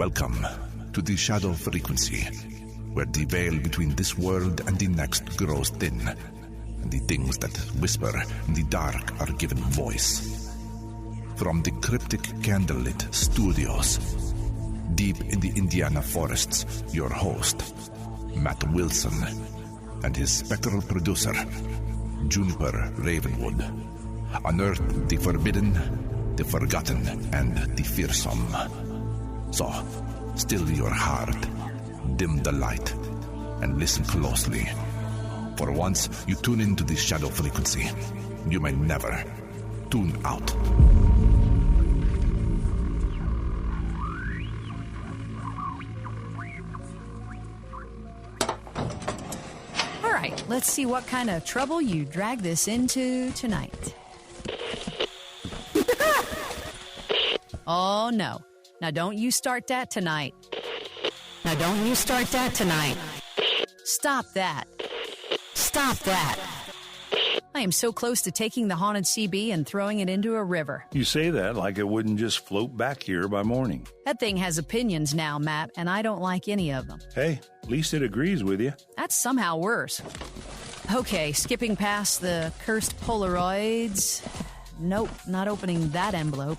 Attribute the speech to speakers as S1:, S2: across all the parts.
S1: Welcome to the Shadow Frequency, where the veil between this world and the next grows thin, and the things that whisper in the dark are given voice. From the cryptic candlelit studios, deep in the Indiana forests, your host, Matt Wilson, and his spectral producer, Juniper Ravenwood, unearth the forbidden, the forgotten, and the fearsome. So, still your heart, dim the light, and listen closely. For once you tune into the Shadow Frequency, you may never tune out.
S2: All right, let's see what kind of trouble you drag this into tonight. Oh, no. Now, don't you start that tonight. Stop that. Stop that. I am so close to taking the haunted CB and throwing it into a river.
S3: You say that like it wouldn't just float back here by morning.
S2: That thing has opinions now, Matt, and I don't like any of them.
S3: Hey, at least it agrees with you.
S2: That's somehow worse. Okay, skipping past the cursed Polaroids. Nope, not opening that envelope.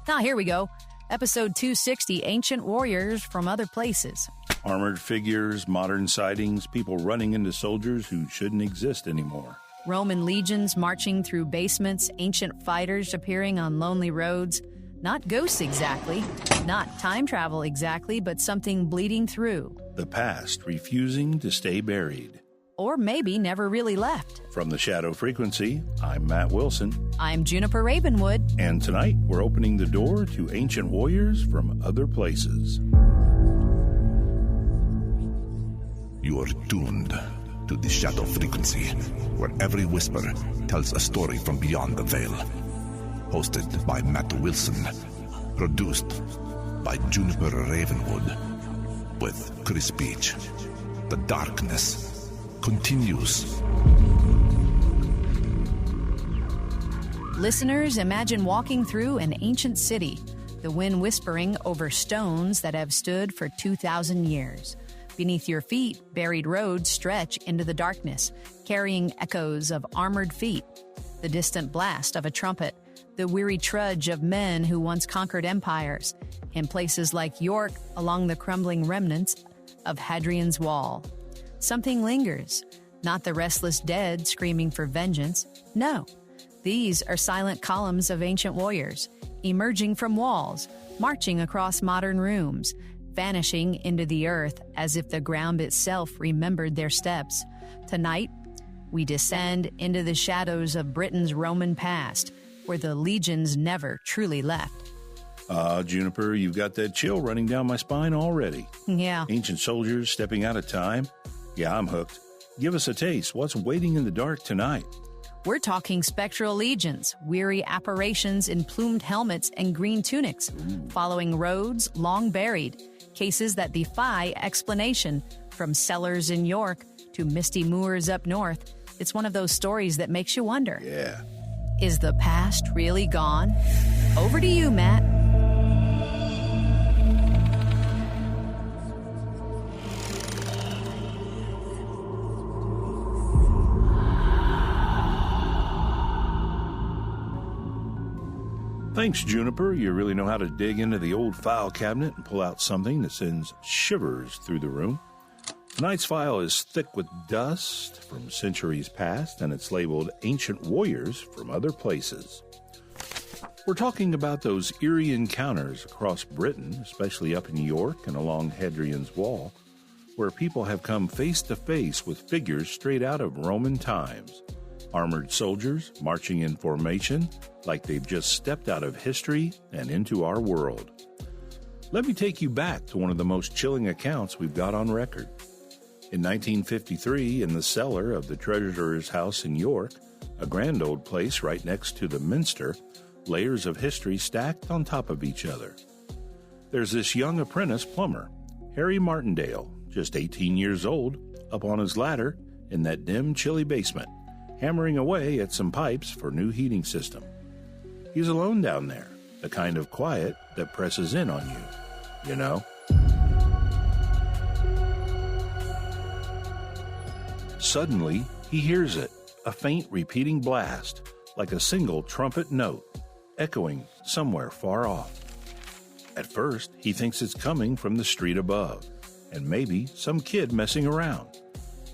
S2: Now, here we go. Episode 260, Ancient Warriors from Other Places.
S3: Armored figures, modern sightings, people running into soldiers who shouldn't exist anymore.
S2: Roman legions marching through basements, ancient fighters appearing on lonely roads. Not ghosts exactly, not time travel exactly, but something bleeding through.
S3: The past refusing to stay buried.
S2: Or maybe never really left.
S3: From the Shadow Frequency, I'm Matt Wilson.
S2: I'm Juniper Ravenwood.
S3: And tonight, we're opening the door to ancient warriors from other places.
S1: You are tuned to the Shadow Frequency, where every whisper tells a story from beyond the veil. Hosted by Matt Wilson. Produced by Juniper Ravenwood. With Chris Beach. The darkness continues.
S2: Listeners, imagine walking through an ancient city, the wind whispering over stones that have stood for 2,000 years. Beneath your feet, buried roads stretch into the darkness, carrying echoes of armored feet, the distant blast of a trumpet, the weary trudge of men who once conquered empires, in places like York along the crumbling remnants of Hadrian's wall. Something lingers, not the restless dead screaming for vengeance. No, these are silent columns of ancient warriors, emerging from walls, marching across modern rooms, vanishing into the earth as if the ground itself remembered their steps. Tonight, we descend into the shadows of Britain's Roman past, where the legions never truly left.
S3: Juniper, you've got that chill running down my spine already.
S2: Yeah.
S3: Ancient soldiers stepping out of time. Yeah, I'm hooked. Give us a taste. What's waiting in the dark tonight?
S2: We're talking spectral legions, weary apparitions in plumed helmets and green tunics, following roads long buried, cases that defy explanation, from cellars in York to misty moors up north. It's one of those stories that makes you wonder.
S3: Yeah.
S2: Is the past really gone? Over to you, Matt.
S3: Thanks, Juniper. You really know how to dig into the old file cabinet and pull out something that sends shivers through the room. Tonight's file is thick with dust from centuries past, and it's labeled Ancient Warriors from Other Places. We're talking about those eerie encounters across Britain, especially up in York and along Hadrian's Wall, where people have come face to face with figures straight out of Roman times. Armored soldiers marching in formation like they've just stepped out of history and into our world. Let me take you back to one of the most chilling accounts we've got on record. In 1953, in the cellar of the treasurer's house in York, a grand old place right next to the Minster, layers of history stacked on top of each other. There's this young apprentice plumber, Harry Martindale, just 18 years old, up on his ladder in that dim, chilly basement, hammering away at some pipes for new heating system. He's alone down there, the kind of quiet that presses in on you. you know? Suddenly, he hears it, a faint repeating blast, like a single trumpet note, echoing somewhere far off. At first, he thinks it's coming from the street above, and maybe some kid messing around.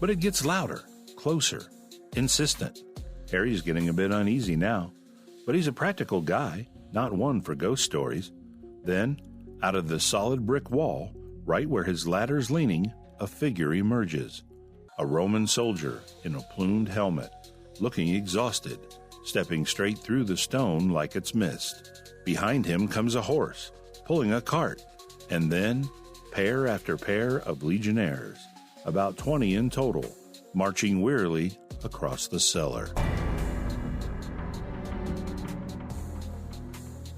S3: But it gets louder, closer, insistent. Harry's getting a bit uneasy now, but he's a practical guy, not one for ghost stories. Then, out of the solid brick wall, right where his ladder's leaning, a figure emerges. A Roman soldier in a plumed helmet, looking exhausted, stepping straight through the stone like it's mist. Behind him comes a horse, pulling a cart, and then pair after pair of legionaries, about 20 in total, marching wearily across the cellar.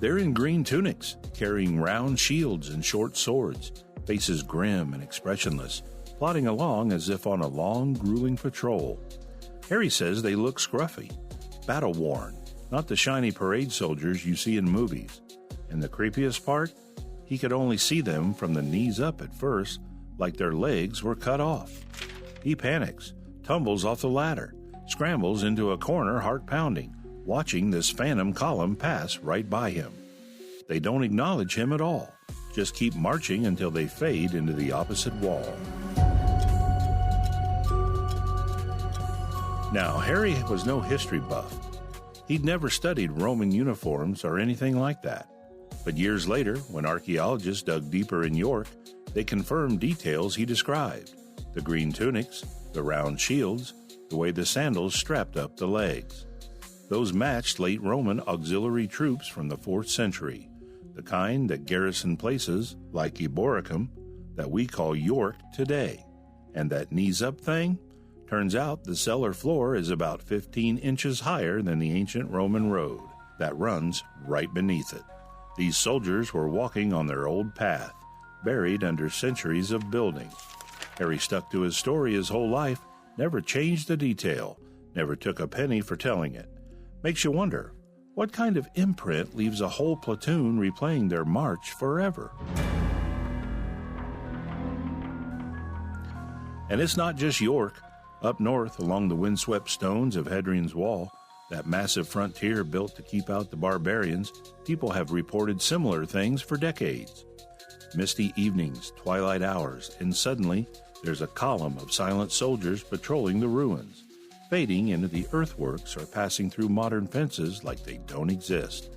S3: They're in green tunics, carrying round shields and short swords, faces grim and expressionless, plodding along as if on a long, grueling patrol. Harry says they look scruffy, battle-worn, not the shiny parade soldiers you see in movies. And the creepiest part? He could only see them from the knees up at first, like their legs were cut off. He panics, tumbles off the ladder, scrambles into a corner heart pounding, watching this phantom column pass right by him. They don't acknowledge him at all, just keep marching until they fade into the opposite wall. Now, Harry was no history buff. He'd never studied Roman uniforms or anything like that. But years later, when archaeologists dug deeper in York, they confirmed details he described. The green tunics, the round shields, the way the sandals strapped up the legs. Those matched late Roman auxiliary troops from the 4th century, the kind that garrisoned places like Eboracum that we call York today. And that knees-up thing? Turns out the cellar floor is about 15 inches higher than the ancient Roman road that runs right beneath it. These soldiers were walking on their old path, buried under centuries of building. Harry stuck to his story his whole life, never changed a detail, never took a penny for telling it. Makes you wonder, what kind of imprint leaves a whole platoon replaying their march forever? And it's not just York. Up north, along the windswept stones of Hadrian's Wall, that massive frontier built to keep out the barbarians, people have reported similar things for decades. Misty evenings, twilight hours, and suddenly there's a column of silent soldiers patrolling the ruins, fading into the earthworks or passing through modern fences like they don't exist.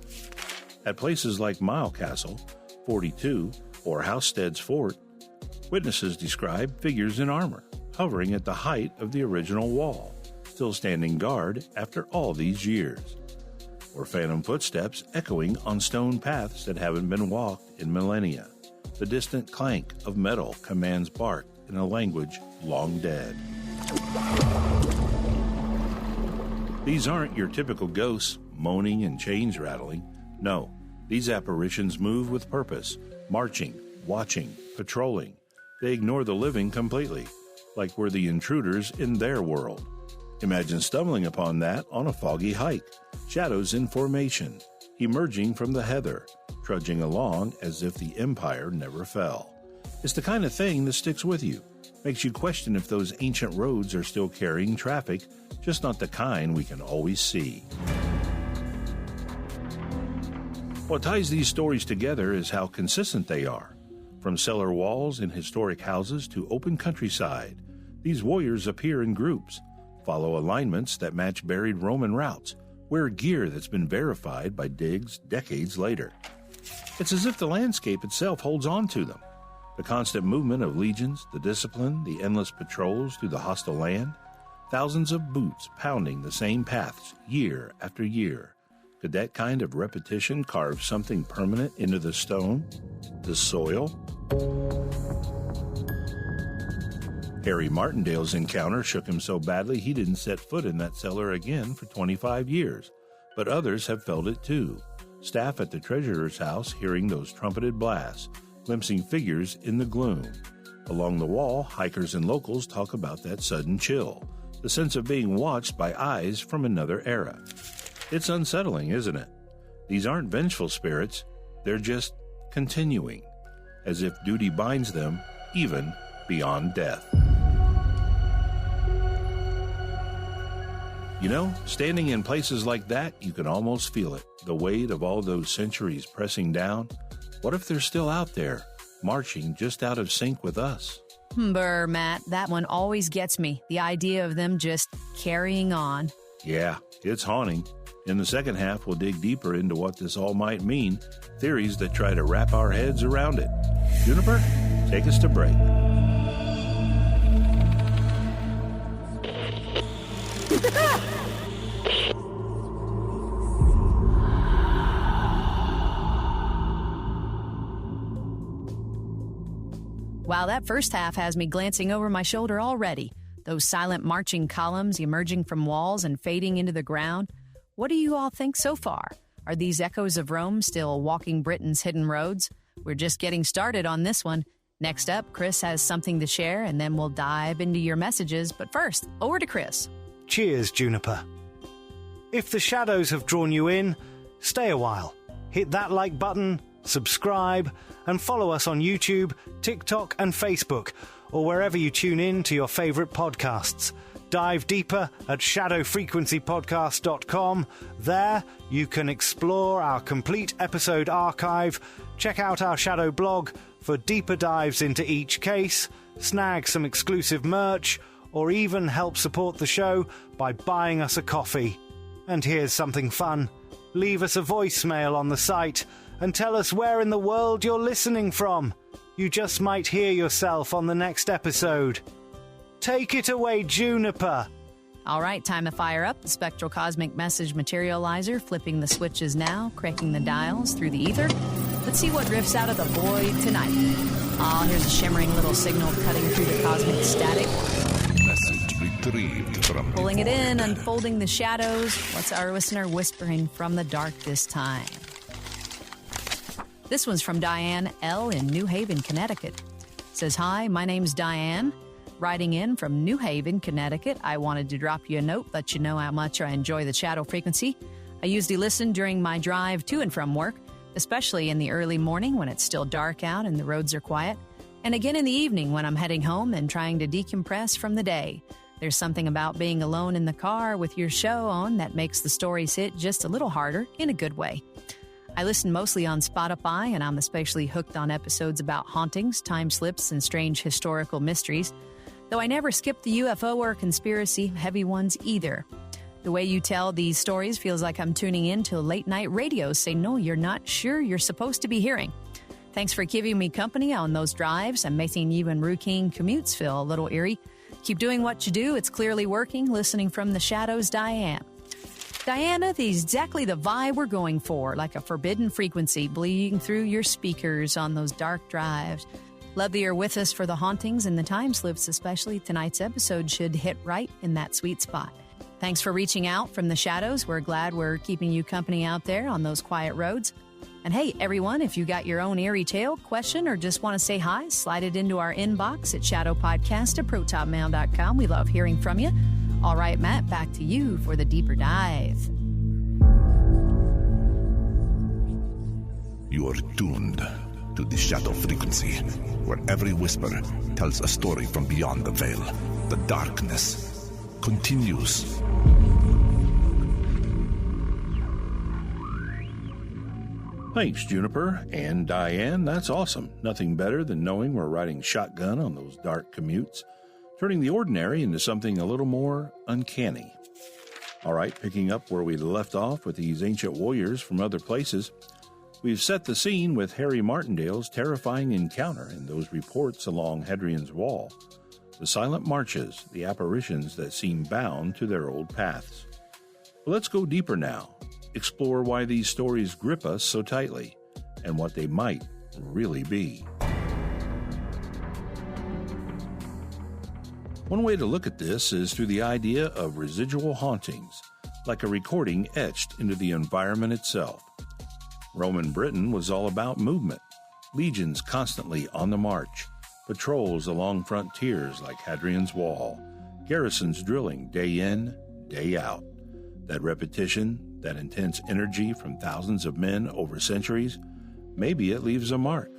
S3: At places like Mile Castle, 42, or Housestead's Fort, witnesses describe figures in armor, hovering at the height of the original wall, still standing guard after all these years. Or phantom footsteps echoing on stone paths that haven't been walked in millennia. The distant clank of metal commands bark in a language long dead. These aren't your typical ghosts, moaning and chains rattling. No, these apparitions move with purpose, marching, watching, patrolling. They ignore the living completely, like we're the intruders in their world. Imagine stumbling upon that on a foggy hike, shadows in formation, emerging from the heather, trudging along as if the empire never fell. It's the kind of thing that sticks with you, makes you question if those ancient roads are still carrying traffic, just not the kind we can always see. What ties these stories together is how consistent they are. From cellar walls in historic houses to open countryside, these warriors appear in groups, follow alignments that match buried Roman routes, wear gear that's been verified by digs decades later. It's as if the landscape itself holds on to them. The constant movement of legions, the discipline, the endless patrols through the hostile land, thousands of boots pounding the same paths year after year. Could that kind of repetition carve something permanent into the stone, the soil? Harry Martindale's encounter shook him so badly he didn't set foot in that cellar again for 25 years, but others have felt it too. Staff at the treasurer's house hearing those trumpeted blasts, glimpsing figures in the gloom. Along the wall, hikers and locals talk about that sudden chill, the sense of being watched by eyes from another era. It's unsettling, isn't it? These aren't vengeful spirits, they're just continuing. as if duty binds them even beyond death. You know, standing in places like that, you can almost feel it, the weight of all those centuries pressing down. What if they're still out there, marching just out of sync with us?
S2: Brr, Matt, that one always gets me, the idea of them just carrying on.
S3: Yeah, it's haunting. In the second half, we'll dig deeper into what this all might mean, theories that try to wrap our heads around it. Juniper, take us to break.
S2: Wow, that first half has me glancing over my shoulder already. Those silent marching columns emerging from walls and fading into the ground. What do you all think so far? Are these echoes of Rome still walking Britain's hidden roads? We're just getting started on this one. Next up, Chris has something to share, and then we'll dive into your messages. But first, over to Chris.
S4: Cheers, Juniper. If the shadows have drawn you in, stay a while. Hit that like button, subscribe, and follow us on YouTube, TikTok, and Facebook, or wherever you tune in to your favourite podcasts. Dive deeper at shadowfrequencypodcast.com. There, you can explore our complete episode archive, check out our Shadow blog for deeper dives into each case, snag some exclusive merch, or even help support the show by buying us a coffee. And here's something fun. Leave us a voicemail on the site and tell us where in the world you're listening from. You just might hear yourself on the next episode. Take it away, Juniper.
S2: All right, time to fire up the Spectral Cosmic Message Materializer, flipping the switches now, cranking the dials through the ether. Let's see what drifts out of the void tonight. Here's a shimmering little signal cutting through the cosmic static.
S1: Message retrieved from...
S2: Pulling it in, unfolding the shadows. What's our listener whispering from the dark this time? This one's from Diane L. in New Haven, Connecticut. Says, hi, my name's Diane. Writing in from New Haven, Connecticut, I wanted to drop you a note, let you know how much I enjoy the Shadow Frequency. I usually listen during my drive to and from work, especially in the early morning when it's still dark out and the roads are quiet, and again in the evening when I'm heading home and trying to decompress from the day. There's something about being alone in the car with your show on that makes the stories hit just a little harder in a good way. I listen mostly on Spotify, and I'm especially hooked on episodes about hauntings, time slips, and strange historical mysteries, though I never skip the UFO or conspiracy heavy ones either. The way you tell these stories feels like I'm tuning in to late-night radio signal you're not sure you're supposed to be hearing. Thanks for giving me company on those drives and making you and routine commutes feel a little eerie. Keep doing what you do. It's clearly working. Listening from the shadows, Diane. Diana, exactly the vibe we're going for, like a forbidden frequency bleeding through your speakers on those dark drives. Love that you're with us for the hauntings and the time slips, especially. Tonight's episode should hit right in that sweet spot. Thanks for reaching out from the shadows. We're glad we're keeping you company out there on those quiet roads. And hey, everyone, if you got your own eerie tale, question, or just want to say hi, slide it into our inbox at shadowpodcast@protonmail.com. We love hearing from you. All right, Matt, back to you for the deeper dive.
S1: You are tuned to the Shadow Frequency, where every whisper tells a story from beyond the veil. The darkness continues.
S3: Thanks, Juniper and Diane. That's awesome. Nothing better than knowing we're riding shotgun on those dark commutes, turning the ordinary into something a little more uncanny. All right, picking up where we left off with these ancient warriors from other places, we've set the scene with Harry Martindale's terrifying encounter and those reports along Hadrian's wall, the silent marches, the apparitions that seem bound to their old paths. But let's go deeper now, explore why these stories grip us so tightly, and what they might really be. One way to look at this is through the idea of residual hauntings, like a recording etched into the environment itself. Roman Britain was all about movement, legions constantly on the march, patrols along frontiers like Hadrian's Wall, garrisons drilling day in, day out. That repetition, that intense energy from thousands of men over centuries, maybe it leaves a mark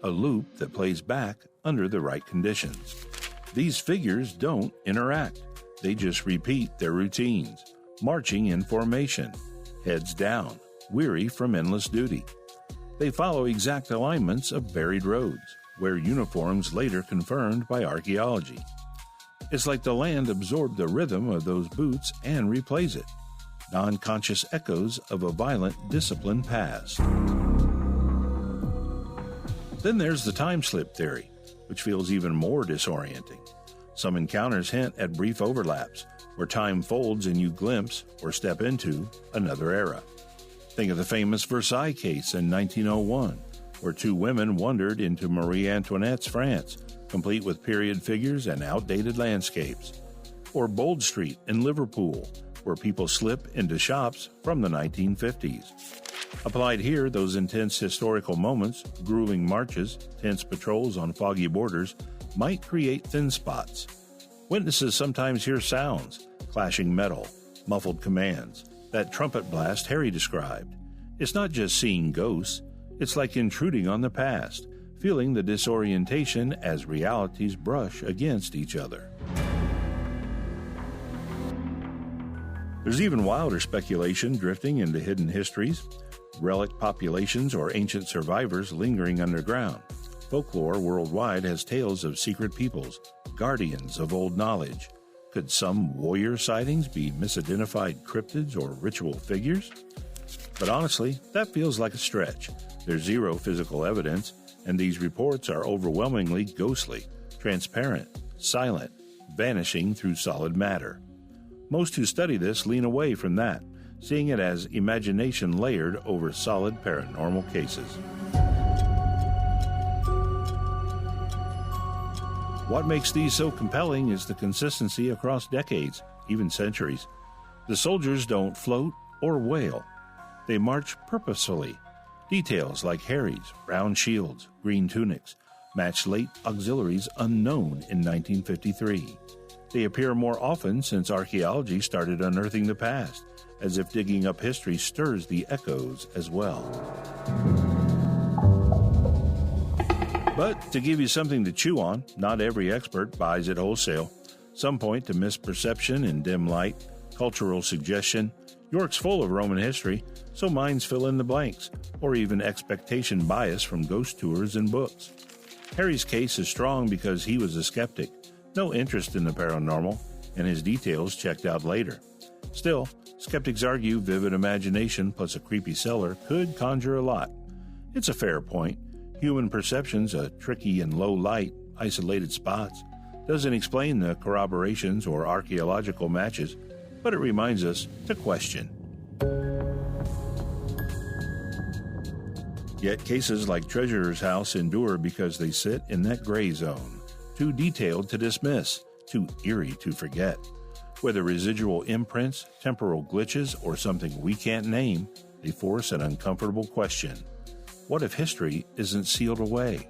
S3: a loop that plays back under the right conditions. These figures don't interact. They just repeat their routines, marching in formation, heads down, weary from endless duty. They follow exact alignments of buried roads, wear uniforms later confirmed by archaeology. It's like the land absorbed the rhythm of those boots and replays it, non-conscious echoes of a violent, disciplined past. Then there's the time slip theory, which feels even more disorienting. Some encounters hint at brief overlaps, where time folds and you glimpse or step into another era. Think of the famous Versailles case in 1901, where two women wandered into Marie Antoinette's France, complete with period figures and outdated landscapes. Or Bold Street in Liverpool, where people slip into shops from the 1950s. Applied here, those intense historical moments, grueling marches, tense patrols on foggy borders, might create thin spots. Witnesses sometimes hear sounds, clashing metal, muffled commands, that trumpet blast Harry described. It's not just seeing ghosts, it's like intruding on the past, feeling the disorientation as realities brush against each other. There's even wilder speculation drifting into hidden histories, relic populations or ancient survivors lingering underground. Folklore worldwide has tales of secret peoples, guardians of old knowledge. Could some warrior sightings be misidentified cryptids or ritual figures? But honestly, that feels like a stretch. There's zero physical evidence, and these reports are overwhelmingly ghostly, transparent, silent, vanishing through solid matter. Most who study this lean away from that, seeing it as imagination layered over solid paranormal cases. What makes these so compelling is the consistency across decades, even centuries. The soldiers don't float or wail. They march purposefully. Details like Harry's brown shields, green tunics, match late auxiliaries unknown in 1953. They appear more often since archaeology started unearthing the past, as if digging up history stirs the echoes as well. But to give you something to chew on, not every expert buys it wholesale. Some point to misperception in dim light, cultural suggestion. York's full of Roman history, so minds fill in the blanks, or even expectation bias from ghost tours and books. Harry's case is strong because he was a skeptic, no interest in the paranormal, and his details checked out later. Still, skeptics argue vivid imagination plus a creepy cellar could conjure a lot. It's a fair point. Human perceptions of tricky and low light, isolated spots, doesn't explain the corroborations or archaeological matches, but it reminds us to question. Yet cases like Treasurer's House endure because they sit in that gray zone, too detailed to dismiss, too eerie to forget. Whether residual imprints, temporal glitches, or something we can't name, they force an uncomfortable question. What if history isn't sealed away?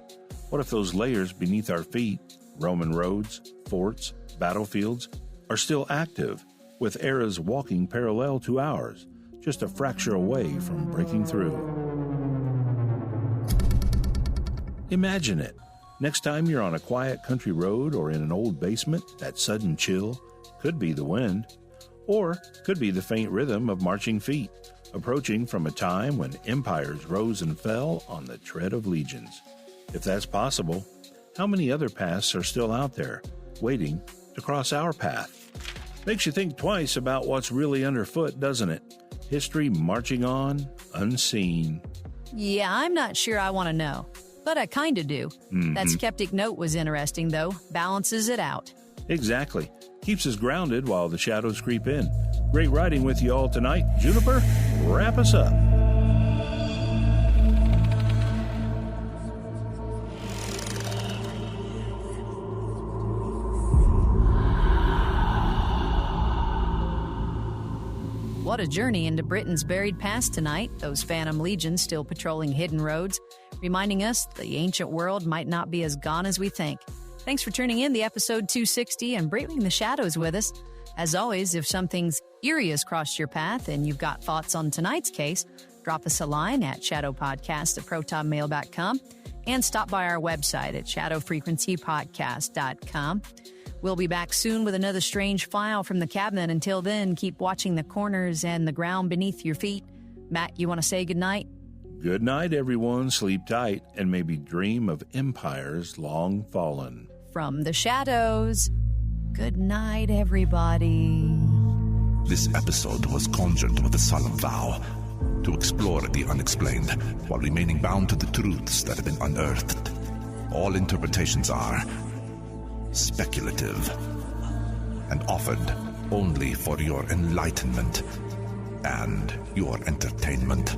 S3: What if those layers beneath our feet, Roman roads, forts, battlefields, are still active, with eras walking parallel to ours, just a fracture away from breaking through? Imagine it. Next time you're on a quiet country road or in an old basement, that sudden chill could be the wind, or could be the faint rhythm of marching feet, approaching from a time when empires rose and fell on the tread of legions. If that's possible, how many other paths are still out there, waiting to cross our path? Makes you think twice about what's really underfoot, doesn't it? History marching on, unseen.
S2: Yeah, I'm not sure I want to know, but I kind of do. That skeptic note was interesting, though. Balances it out.
S3: Exactly. Keeps us grounded while the shadows creep in. Great riding with you all tonight. Juniper, wrap us up.
S2: What a journey into Britain's buried past tonight, those phantom legions still patrolling hidden roads, reminding us the ancient world might not be as gone as we think. Thanks for tuning in to episode 260 and braving the shadows with us. As always, if something's eerie has crossed your path and you've got thoughts on tonight's case, drop us a line at shadowpodcast@protonmail.com. and stop by our website at shadowfrequencypodcast.com. We'll be back soon with another strange file from the cabinet. Until then, keep watching the corners and the ground beneath your feet. Matt, you want to say goodnight?
S3: Good night, everyone. Sleep tight and maybe dream of empires long fallen.
S2: From the shadows, good night, everybody.
S1: This episode was conjured with a solemn vow to explore the unexplained while remaining bound to the truths that have been unearthed. All interpretations are speculative and offered only for your enlightenment and your entertainment.